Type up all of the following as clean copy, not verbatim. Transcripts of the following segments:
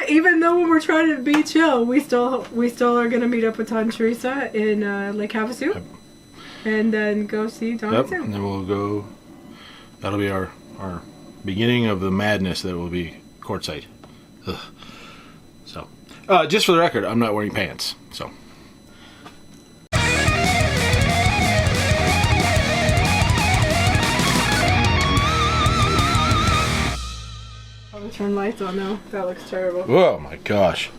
Even though when we're trying to be chill, we still are gonna meet up with Todd and Teresa in Lake Havasu, and then go see Todd and Sue. And then we'll go. That'll be our beginning of the madness that will be Quartzsite. Ugh. So, just for the record, I'm not wearing pants. So. I'll turn lights on now. That looks terrible. Oh my gosh.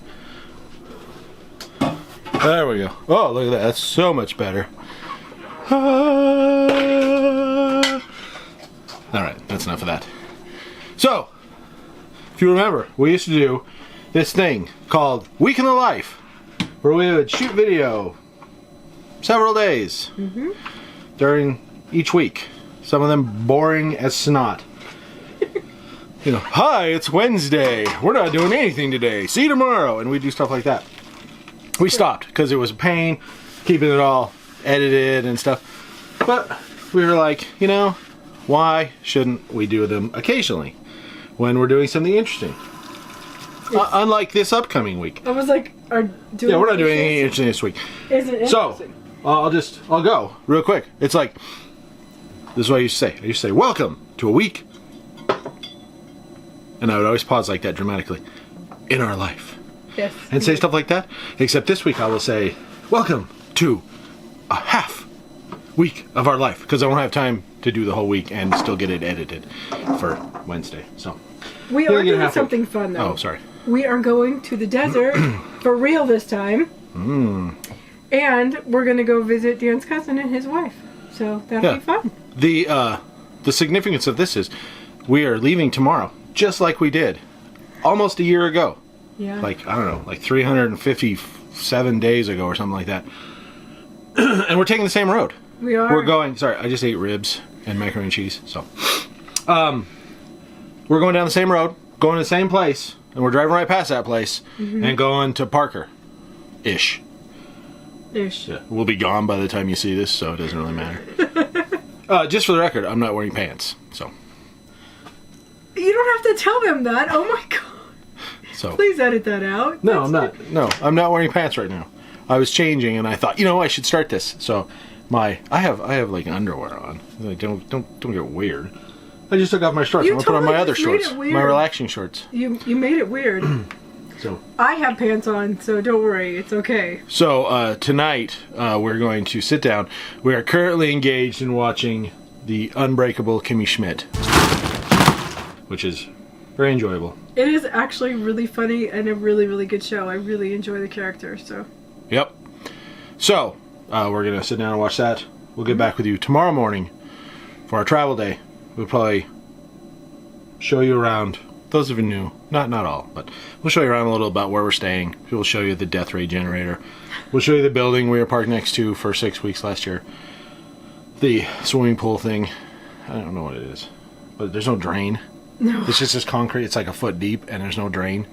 There we go. Oh, look at that. That's so much better. Alright, that's enough of that. So, if you remember, we used to do this thing called Week in the Life, where we would shoot video several days during each week. Some of them boring as snot. You know, hi, it's Wednesday. We're not doing anything today. See you tomorrow. And we do stuff like that. We stopped because it was a pain keeping it all edited and stuff. But we were like, you know, why shouldn't we do them occasionally when we're doing something interesting? Unlike this upcoming week. I was like, we're not doing anything interesting this week. Isn't it interesting? So, I'll go real quick. It's like, this is what I used to say. I used to say, welcome to a week. And I would always pause like that dramatically. In our life. Yes. And say stuff like that. Except this week I will say, welcome to a half week of our life. Because I won't have time to do the whole week and still get it edited for Wednesday. So we are doing something fun though. Oh, sorry. We are going to the desert for real this time. And we're going to go visit Dan's cousin and his wife. So that'll be fun. The significance of this is we are leaving tomorrow. Just like we did almost a year ago. Yeah. Like, I don't know, like 357 days ago or something like that. And we're taking the same road. We are. We're going, sorry, I just ate ribs and macaroni and cheese. So, we're going down the same road, going to the same place, and we're driving right past that place and going to Parker-ish. Yeah, we'll be gone by the time you see this, so it doesn't really matter. Just for the record, I'm not wearing pants, so. You don't have to tell them that. Oh my god. So please edit that out. No, I'm not. No, I'm not wearing pants right now. I was changing and I thought, you know, I should start this. So I have like underwear on. Like don't get weird. I just took off my shorts. I'm gonna put on my other shorts. My relaxing shorts. You made it weird. So I have pants on, so don't worry, it's okay. So tonight we're going to sit down. We are currently engaged in watching The Unbreakable Kimmy Schmidt, which is very enjoyable. It is actually really funny and a really, really good show. I really enjoy the character, so. Yep. So, we're going to sit down and watch that. We'll get back with you tomorrow morning for our travel day. We'll probably show you around. Those of you new, not all, but we'll show you around a little about where we're staying. We'll show you the death ray generator. We'll show you the building we were parked next to for 6 weeks last year. The swimming pool thing. I don't know what it is, but there's no drain. No. It's just this concrete. It's like a foot deep, and there's no drain,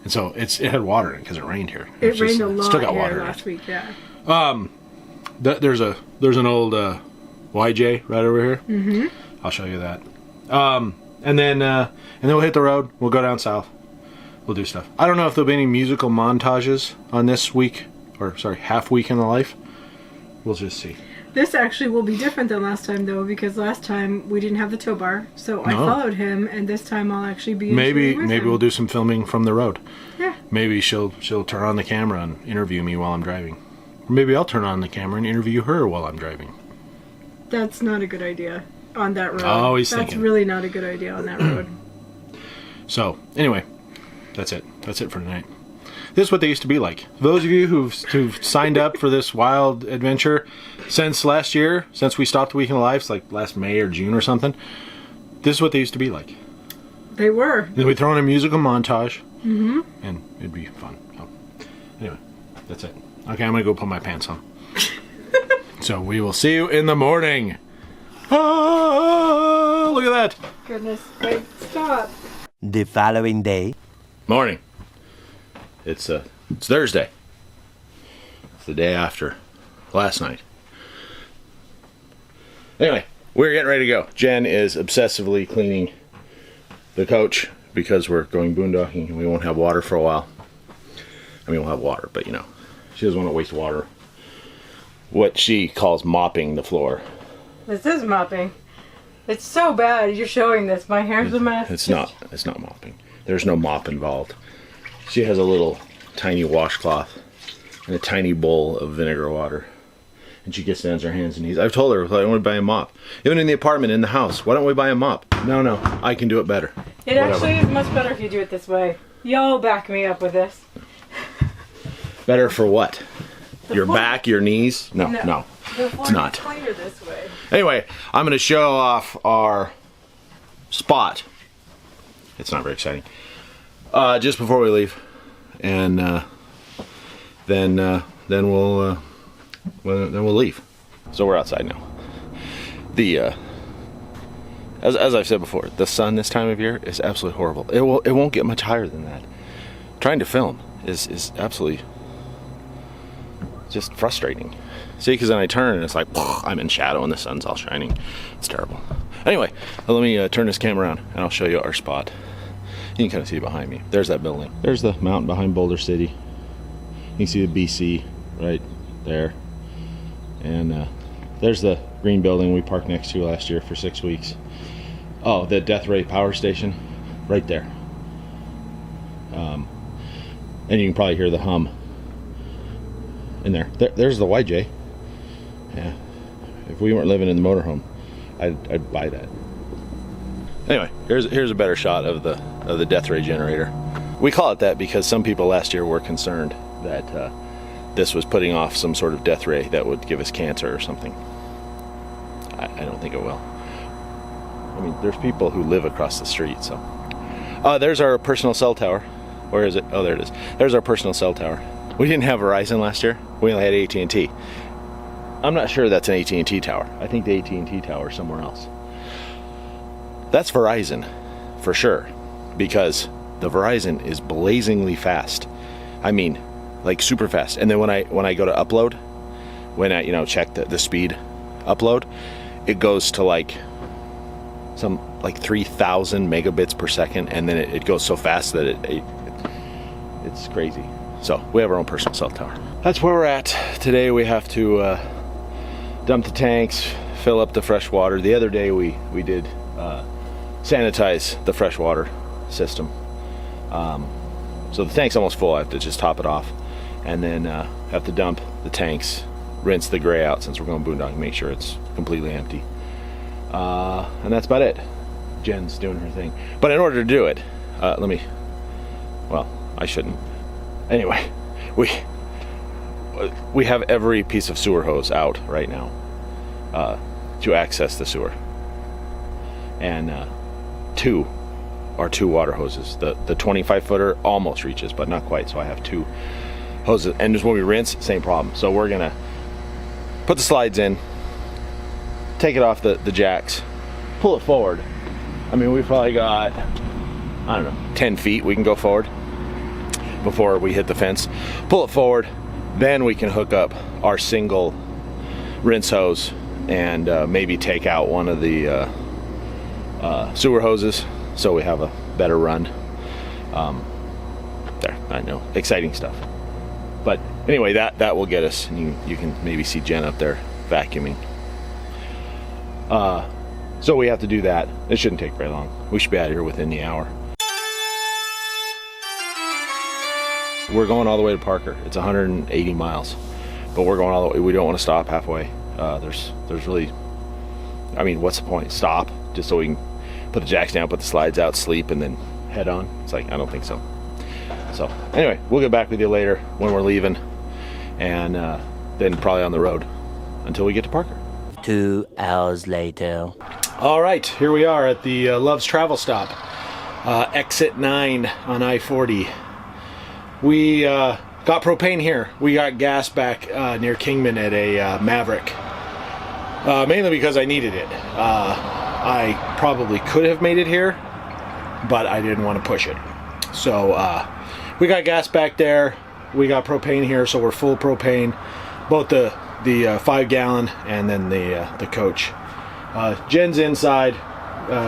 and so it had water in it because it rained here. It rained a lot still got here water last week. Yeah. There's an old YJ right over here. I'll show you that. And then we'll hit the road. We'll go down south. We'll do stuff. I don't know if there'll be any musical montages on this week, or sorry, half week in the life. We'll just see. This actually will be different than last time, though, because last time we didn't have the tow bar, so I followed him, and this time I'll actually be maybe we'll do some filming from the road. Yeah. Maybe she'll turn on the camera and interview me while I'm driving, or maybe I'll turn on the camera and interview her while I'm driving. That's not a good idea on that road. Always That's thinking. really not a good idea on that road. So anyway, that's it. That's it for tonight. This is what they used to be like. Those of you who've signed up for this wild adventure since last year, since we stopped Week in the Life, like last May or June or something, this is what they used to be like. They were. Then we throw in a musical montage, and it'd be fun. So, anyway, that's it. Okay, I'm gonna go put my pants on. So we will see you in the morning. Ah, look at that. Goodness, wait, stop. The following day. Morning. It's Thursday. It's the day after last night. Anyway, we're getting ready to go. Jen is obsessively cleaning the coach because we're going boondocking and we won't have water for a while. I mean, we'll have water, but you know, she doesn't want to waste water. What she calls mopping the floor. This is mopping. It's so bad. You're showing this. My hair's a mess. It's not mopping. There's no mop involved. She has a little tiny washcloth and a tiny bowl of vinegar water. And she gets down to her hands and knees. I've told her, I want to buy a mop. Even in the apartment, in the house, why don't we buy a mop? No, I can do it better. It actually is much better if you do it this way. Y'all back me up with this. Better for what? Your back, your knees? No, it's not. Cleaner this way. Anyway, I'm going to show off our spot. It's not very exciting. Just before we leave, and then we'll leave. So we're outside now. The as I've said before, the sun this time of year is absolutely horrible. It won't get much higher than that. Trying to film is absolutely just frustrating. See, because then I turn and it's like I'm in shadow and the sun's all shining. It's terrible. Anyway, let me turn this camera around and I'll show you our spot. You can kind of see behind me. There's that building. There's the mountain behind Boulder City. You can see the BC right there. And there's the green building we parked next to last year for 6 weeks. Oh, the Death Ray power station right there. And you can probably hear the hum in there. There's the YJ. Yeah. If we weren't living in the motorhome, I'd buy that. Anyway, here's a better shot of the Death Ray generator. We call it that because some people last year were concerned that this was putting off some sort of death ray that would give us cancer or something. I don't think it will. I mean, there's people who live across the street, so. There's our personal cell tower. Where is it? Oh, there it is. There's our personal cell tower. We didn't have Verizon last year. We only had AT&T. I'm not sure that's an AT&T tower. I think the AT&T tower is somewhere else. That's Verizon, for sure, because the Verizon is blazingly fast. I mean, like super fast. And then when I go to upload, when I check the speed upload, it goes to like 3,000 megabits per second, and then it goes so fast that it's crazy. So we have our own personal cell tower. That's where we're at today. We have to dump the tanks, fill up the fresh water. The other day we did sanitize the fresh water system. So the tank's almost full. I have to just top it off, and then have to dump the tanks, rinse the gray out since we're going boondocking, make sure it's completely empty. And that's about it. Jen's doing her thing. But in order to do it, I shouldn't. Anyway, we have every piece of sewer hose out right now to access the sewer. And two water hoses. The 25-footer almost reaches, but not quite, so I have two hoses. And just when we rinse, same problem. So we're gonna put the slides in, take it off the jacks, pull it forward. I mean, we've probably got, 10 feet we can go forward before we hit the fence. Pull it forward, then we can hook up our single rinse hose and maybe take out one of the sewer hoses so we have a better run. There, I know, exciting stuff. But anyway, that will get us, and you can maybe see Jen up there vacuuming. So we have to do that. It shouldn't take very long. We should be out of here within the hour. We're going all the way to Parker. It's 180 miles, but we're going all the way. We don't want to stop halfway. There's really, what's the point? Stop just so we can put the jacks down, put the slides out, sleep, and then head on. It's like, I don't think so. So anyway, we'll get back with you later when we're leaving, and then probably on the road until we get to Parker. 2 hours later. All right, here we are at the Love's Travel Stop, exit 9 on I-40. We got propane here. We got gas back near Kingman at a Maverick, mainly because I needed it. I probably could have made it here, but I didn't want to push it. So we got gas back there. We got propane here, so we're full propane, both the 5-gallon and then the coach. Jen's inside.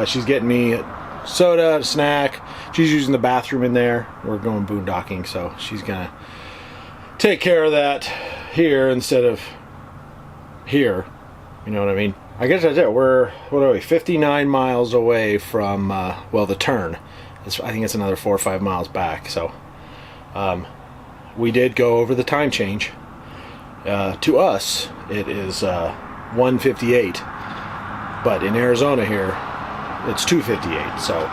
She's getting me soda, snack, she's using the bathroom in there. We're going boondocking, so she's gonna take care of that here instead of here. You know what I mean? I guess that's it. We're, what are we, 59 miles away from, well, the turn. I think it's another 4 or 5 miles back. So we did go over the time change. To us, it is 1:58, but in Arizona here, it's 2:58. So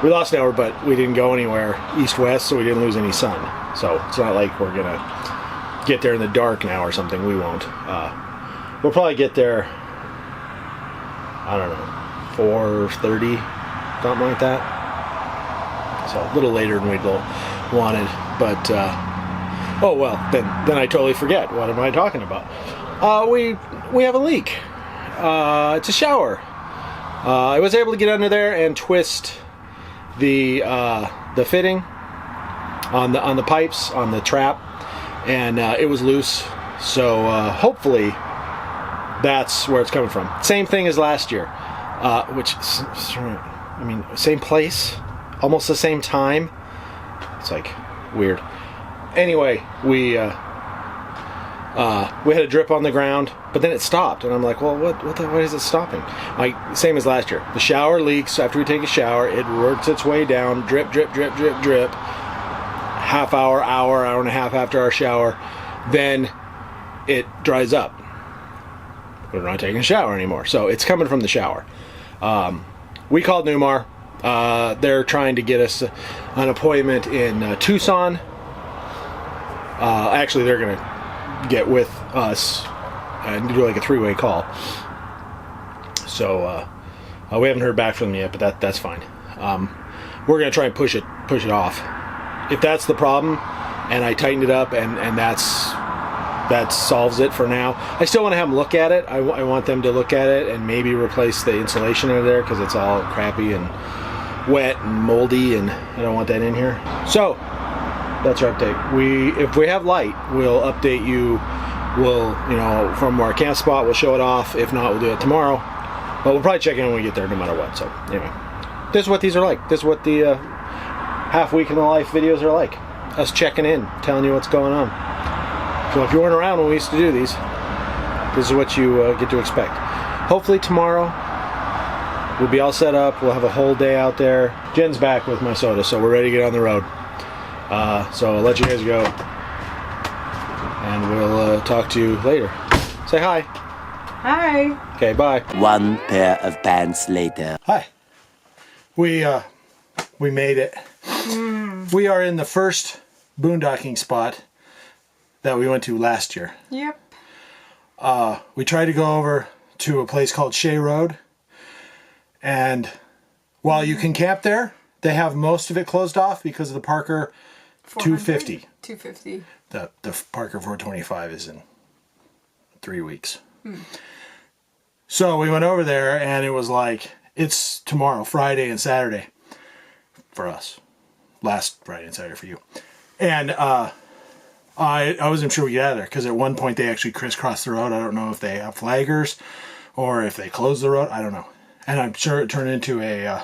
we lost an hour, but we didn't go anywhere east-west, so we didn't lose any sun. So it's not like we're gonna get there in the dark now or something. We won't. We'll probably get there, I don't know, 4:30, something like that. So a little later than we'd wanted, but oh well, then I totally forget. What am I talking about? We have a leak. It's a shower. I was able to get under there and twist the fitting on the pipes on the trap, and it was loose. So hopefully that's where it's coming from. Same thing as last year, which, I mean, same place, almost the same time. It's like weird. Anyway, we had a drip on the ground, but then it stopped, and I'm like, well, why is it stopping? Like, same as last year. The shower leaks after we take a shower. It works its way down, drip, drip, drip, drip, drip. Half hour, hour and a half after our shower, then it dries up. We're not taking a shower anymore, so it's coming from the shower. We called Newmar. They're trying to get us an appointment in Tucson. Actually, they're going to get with us and do like a 3-way call. So we haven't heard back from them yet, but that's fine. We're going to try and push it off. If that's the problem, and I tightened it up, and that solves it for now. I still want to have them look at it. I want them to look at it and maybe replace the insulation under there because it's all crappy and wet and moldy, and I don't want that in here. So that's our update. If we have light, we'll update you. We'll, from our camp spot, we'll show it off. If not, we'll do it tomorrow. But we'll probably check in when we get there no matter what. So anyway, this is what these are like. This is what the half week in the life videos are like. Us checking in, telling you what's going on. So if you weren't around when we used to do these, this is what you get to expect. Hopefully tomorrow we'll be all set up. We'll have a whole day out there. Jen's back with my soda, so we're ready to get on the road. So I'll let you guys go, and we'll talk to you later. Say hi. Hi. Okay, bye. One pair of pants later. Hi. We made it. We are in the first boondocking spot that we went to last year. Yep. We tried to go over to a place called Shea Road, and while you can camp there, they have most of it closed off because of the Parker 250. 250. The Parker 425 is in 3 weeks. So we went over there, and it was like, it's tomorrow, Friday and Saturday for us. Last Friday and Saturday for you. And I wasn't sure we get out of there because at one point they actually crisscrossed the road. I don't know if they have flaggers or if they closed the road. I don't know. And I'm sure it turned into a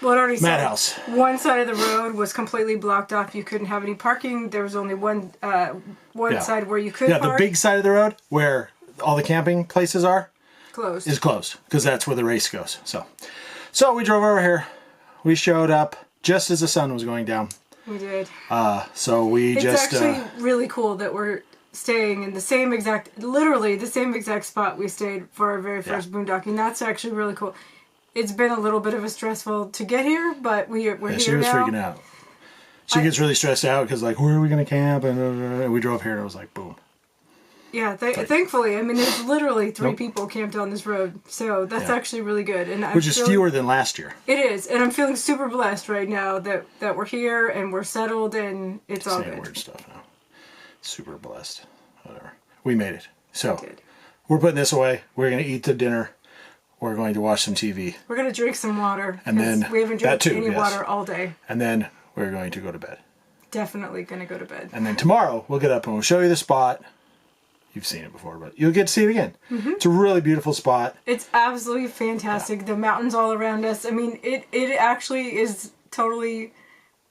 madhouse. One side of the road was completely blocked off. You couldn't have any parking. There was only one side where you could park. The big side of the road where all the camping places are is closed because that's where the race goes. So we drove over here. We showed up just as the sun was going down. We did. So we it's actually really cool that we're staying in literally the same exact spot we stayed for our very first boondocking. That's actually really cool. It's been a little bit of a stressful to get here, but we're here now. She was freaking out. She gets really stressed out because like, where are we going to camp? And we drove here and it was like, boom. Yeah, thankfully, I mean, there's literally 3 people camped on this road, so that's actually really good. And which is fewer than last year. It is, and I'm feeling super blessed right now that we're here and we're settled and it's all good. Weird stuff now. Super blessed. Whatever. We made it. So we're putting this away. We're going to eat the dinner. We're going to watch some TV. We're going to drink some water. And then we haven't drank any water all day. And then we're going to go to bed. Definitely going to go to bed. And then tomorrow we'll get up and we'll show you the spot. You've seen it before, but you'll get to see it again. It's a really beautiful spot. It's absolutely fantastic. The mountains all around us. I mean, it actually is totally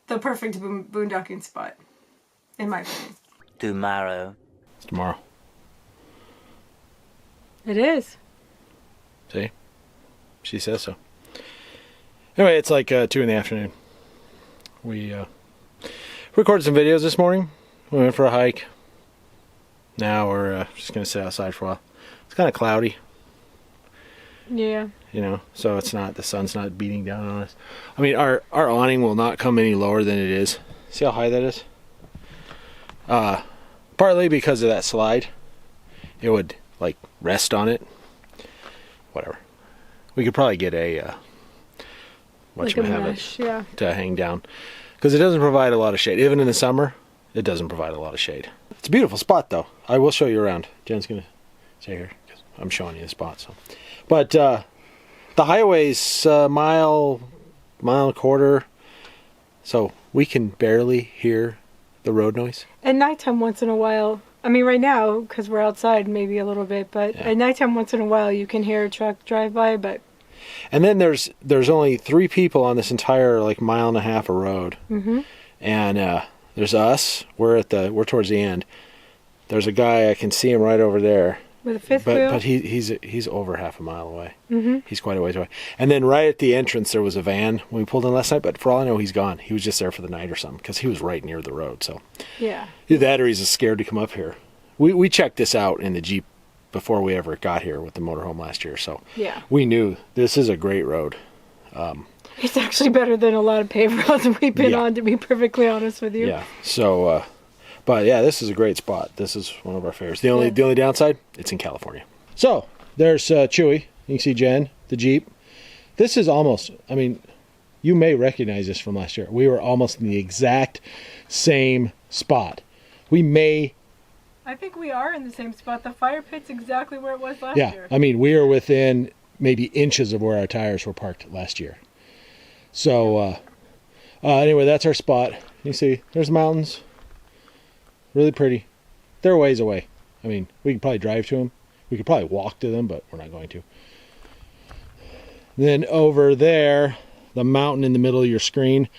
the perfect boondocking spot, in my opinion. Tomorrow. It's tomorrow. It is. See? She says so. Anyway, it's like 2 in the afternoon. We recorded some videos this morning. We went for a hike. Now we're just going to sit outside for a while. It's kind of cloudy. Yeah. You know, so it's not, the sun's not beating down on us. I mean, our awning will not come any lower than it is. See how high that is? Partly because of that slide. It would, like, rest on it. Whatever. We could probably get a like a mesh, yeah, to hang down, because it doesn't provide a lot of shade. Even in the summer, it doesn't provide a lot of shade. It's a beautiful spot, though. I will show you around. Jen's gonna stay here because I'm showing you the spot. So, but the highway's mile and a quarter, so we can barely hear the road noise. At nighttime, once in a while. I mean, right now, because we're outside, maybe a little bit, but at nighttime, once in a while, you can hear a truck drive by, but... And then there's only 3 people on this entire, like, mile and a half of road. Mm-hmm. And there's us. We're towards the end. There's a guy, I can see him right over there. With a fifth wheel? But he's over half a mile away. Mm-hmm. He's quite a ways away. And then right at the entrance, there was a van when we pulled in last night, but for all I know, he's gone. He was just there for the night or something, because he was right near the road, so... Yeah. Either that or he's scared to come up here. We checked this out in the Jeep before we ever got here with the motorhome last year, so... Yeah. We knew this is a great road. It's actually better than a lot of paved roads we've been on, to be perfectly honest with you. Yeah, so... but yeah, this is a great spot. This is one of our favorites. The only downside, it's in California. So, there's Chewy. You can see Jen, the Jeep. This is almost, I mean, you may recognize this from last year. We were almost in the exact same spot. I think we are in the same spot. The fire pit's exactly where it was last year. I mean, we are within maybe inches of where our tires were parked last year. So, anyway, that's our spot. You see, there's mountains. Really pretty. They're a ways away. I mean, we could probably drive to them. We could probably walk to them, but we're not going to. Then over there, the mountain in the middle of your screen,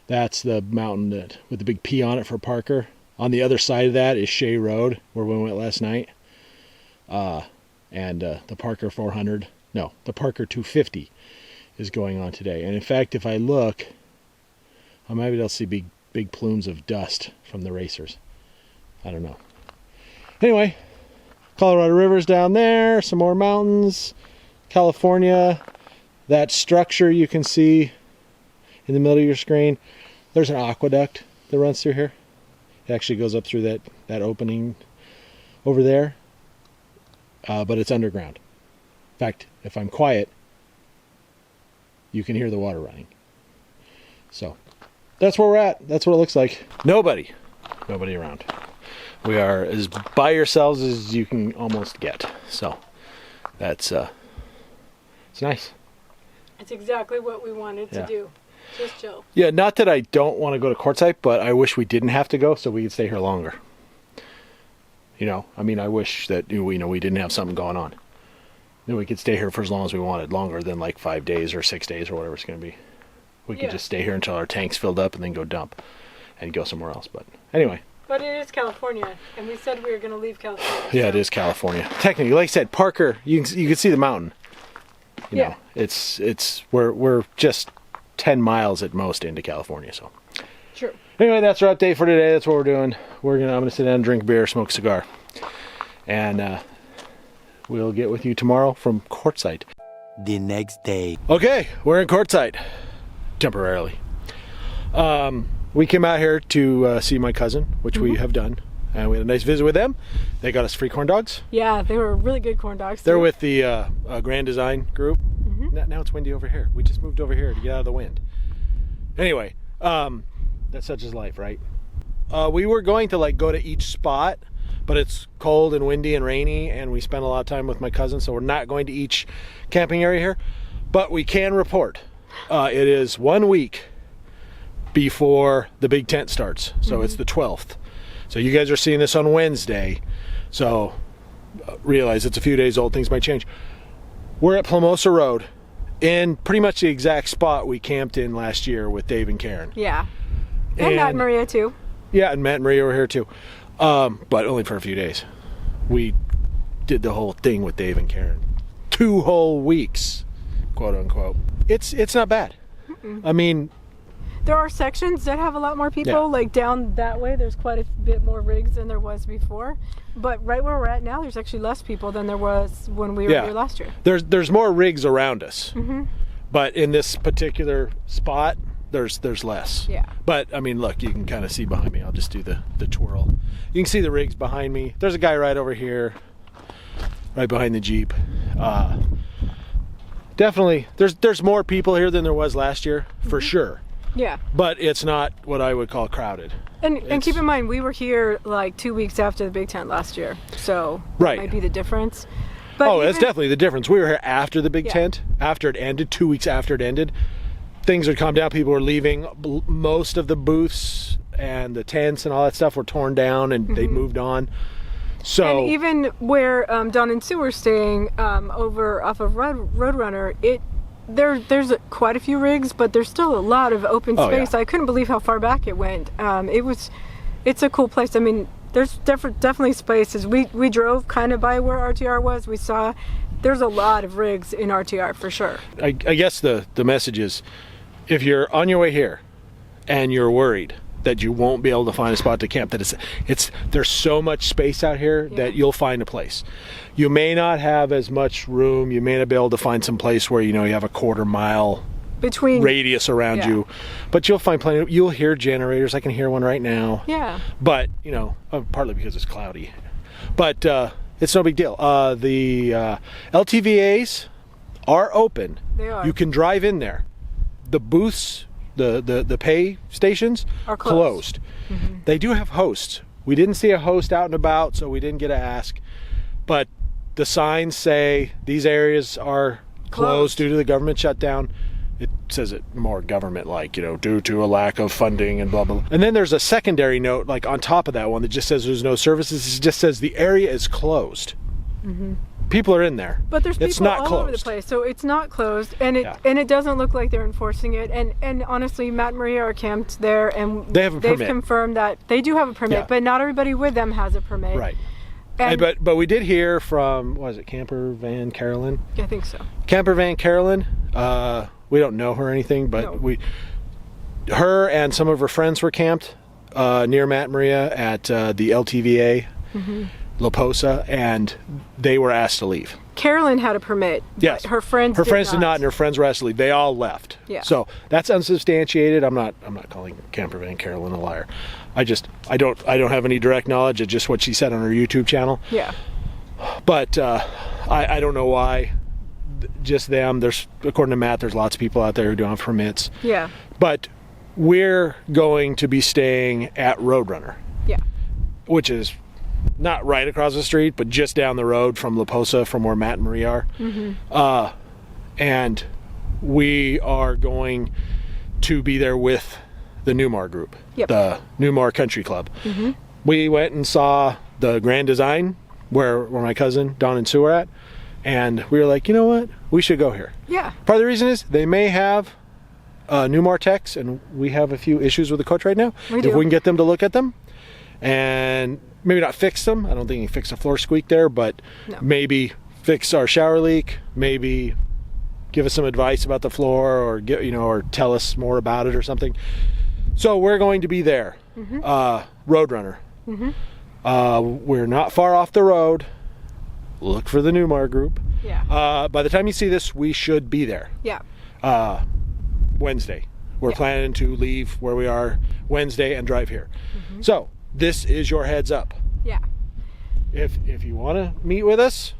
that's the mountain with the big P on it for Parker. On the other side of that is Shea Road, where we went last night. And the Parker 400, no, the Parker 250 is going on today. And in fact, if I look, I might be able to see big plumes of dust from the racers. I don't know. Anyway, Colorado River's down there, some more mountains, California. That structure you can see in the middle of your screen, there's an aqueduct that runs through here. It actually goes up through that opening over there, but it's underground. In fact, if I'm quiet, you can hear the water running. So, that's where we're at. That's what it looks like. Nobody around. We are as by yourselves as you can almost get. So, that's, it's nice. It's exactly what we wanted to do. Just chill. Yeah, not that I don't want to go to Quartzsite, but I wish we didn't have to go so we could stay here longer. You know, I mean, I wish that, we didn't have something going on. Then we could stay here for as long as we wanted, longer than like 5 days or 6 days or whatever it's going to be. We could just stay here until our tank's filled up and then go dump and go somewhere else. But anyway. But it is California, and we said we were going to leave California. Yeah, so. It is California. Technically, like I said, Parker, you can see the mountain. You know, it's we're just 10 miles at most into California, so. True. Anyway, that's our update for today. That's what we're doing. I'm gonna sit down and drink beer, smoke a cigar, and we'll get with you tomorrow from Quartzsite. The next day. Okay, we're in Quartzsite temporarily. We came out here to see my cousin, which we have done, and we had a nice visit with them. They got us free corn dogs. Yeah, they were really good corn dogs. They're with the Grand Design group. Now it's windy over here. We just moved over here to get out of the wind. Anyway, that's such is life, right? We were going to go to each spot, but it's cold and windy and rainy, and we spent a lot of time with my cousin, so we're not going to each camping area here. But we can report. It is 1 week before the big tent starts, so it's the 12th. So you guys are seeing this on Wednesday, so realize it's a few days old, things might change. We're at Plumosa Road, in pretty much the exact spot we camped in last year with Dave and Karen. Yeah. And Matt and Maria too. Yeah, and Matt and Maria were here too. But only for a few days. We did the whole thing with Dave and Karen. 2 whole weeks, quote unquote. It's not bad. I mean, there are sections that have a lot more people. Like down that way, there's quite a bit more rigs than there was before. But right where we're at now, there's actually less people than there was when we were here last year. There's more rigs around us. But in this particular spot, there's less. Yeah. But I mean, look, you can kind of see behind me. I'll just do the twirl. You can see the rigs behind me. There's a guy right over here, right behind the Jeep. Definitely, there's more people here than there was last year, for sure. Yeah. But it's not what I would call crowded. And keep in mind, we were here like 2 weeks after the big tent last year, so that might be the difference. But that's definitely the difference. We were here after the big tent, after it ended, 2 weeks after it ended. Things had calmed down. People were leaving. Most of the booths and the tents and all that stuff were torn down, and they moved on. So, and even where Don and Sue were staying over off of Roadrunner, there's quite a few rigs, but there's still a lot of open space. I couldn't believe how far back it went. It's a cool place. I mean, there's definitely spaces. We drove kind of by where RTR was. We saw there's a lot of rigs in RTR for sure. I guess the message is, if you're on your way here and you're worried that you won't be able to find a spot to camp, that there's so much space out here that you'll find a place. You may not have as much room. You may not be able to find some place where you have a quarter-mile between radius around you, but you'll find plenty. You'll hear generators. I can hear one right now. Yeah. But partly because it's cloudy, but it's no big deal. The LTVAs are open. They are. You can drive in there. The booths, the pay stations are closed. They do have hosts. We didn't see a host out and about, so we didn't get to ask. But the signs say these areas are closed due to the government shutdown. It says it more government-like, due to a lack of funding and blah, blah, blah. And then there's a secondary note, like on top of that one, that just says there's no services. It just says the area is closed. People are in there, but there's people not all closed. over the place, so it's not closed, and it doesn't look like they're enforcing it. And honestly, Matt and Maria are camped there, and they've confirmed that they do have a permit, but not everybody with them has a permit. Right. But we did hear from, what is it, Camper Van Carolyn? I think so. Camper Van Carolyn. We don't know her or anything, but her and some of her friends were camped near Matt and Maria at the LTVA. La Posa, and they were asked to leave. Carolyn had a permit. Yes. Her friends did not, and her friends were asked to leave. They all left. Yeah. So that's unsubstantiated. I'm not calling Camper Van Carolyn a liar. I don't have any direct knowledge of just what she said on her YouTube channel. Yeah. But I don't know why. Just them. According to Matt, there's lots of people out there who don't have permits. Yeah. But we're going to be staying at Roadrunner. Yeah. Which is not right across the street, but just down the road from La Posa, from where Matt and Maria are. And we are going to be there with the Newmar group, the Newmar Country Club. We went and saw the Grand Design, where my cousin Don and Sue are at, and we were like, you know what? We should go here. Yeah. Part of the reason is they may have Newmar techs, and we have a few issues with the coach right now. If we can get them to look at them, and maybe not fix them. I don't think you can fix a floor squeak there, but maybe fix our shower leak, maybe give us some advice about the floor, or or tell us more about it or something. So we're going to be there. Roadrunner. We're not far off the road. Look for the Newmar group. Yeah. By the time you see this, we should be there. Yeah. Wednesday. We're planning to leave where we are Wednesday and drive here. So this is your heads up. Yeah. If you want to meet with us,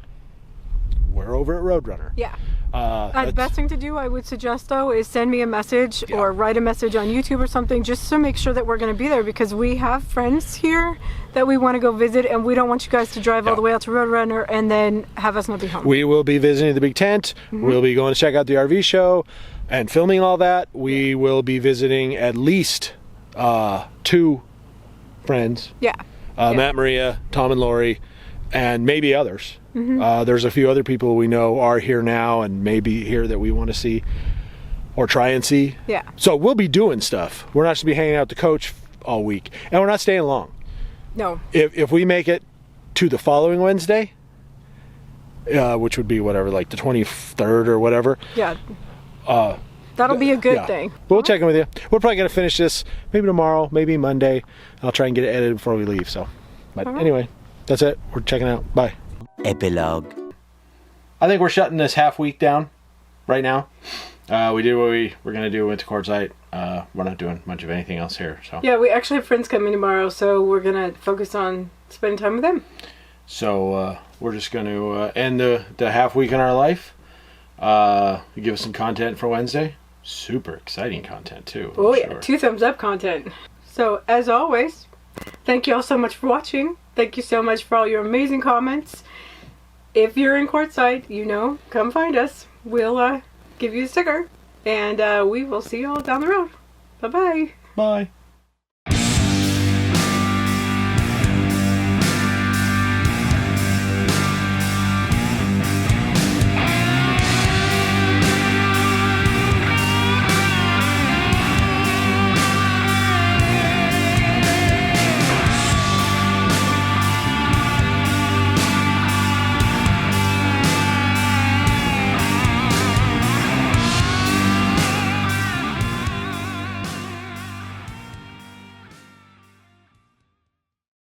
we're over at Roadrunner. Yeah. The best thing to do, I would suggest, though, is send me a message or write a message on YouTube or something, just to make sure that we're going to be there, because we have friends here that we want to go visit, and we don't want you guys to drive all the way out to Roadrunner and then have us not be home. We will be visiting the big tent. We'll be going to check out the RV show and filming all that. We will be visiting at least 2 friends. Yeah. Matt, Maria, Tom, and Lori. and maybe others. There's a few other people we know are here now and maybe here that we want to see or try and see. Yeah. So we'll be doing stuff. We're not just be hanging out with the coach all week, and we're not staying long. No. If we make it to the following Wednesday, which would be whatever, like the 23rd or whatever. Yeah. That'll be a good thing. We'll check in with you. We're probably gonna finish this maybe tomorrow, maybe Monday. I'll try and get it edited before we leave. So, but anyway, that's it. We're checking out. Bye. Epilogue. I think we're shutting this half week down right now. We did what we were gonna do. Went to Quartzsite. We're not doing much of anything else here. So yeah, we actually have friends coming tomorrow, so we're gonna focus on spending time with them. So we're just gonna end the half week in our life. Give us some content for Wednesday. Super exciting content too. Oh yeah, 2 thumbs up content. So as always, thank you all so much for watching. Thank you so much for all your amazing comments. If you're in Quartzsite, you know, come find us. We'll give you a sticker, and we will see you all down the road. Bye-bye. Bye.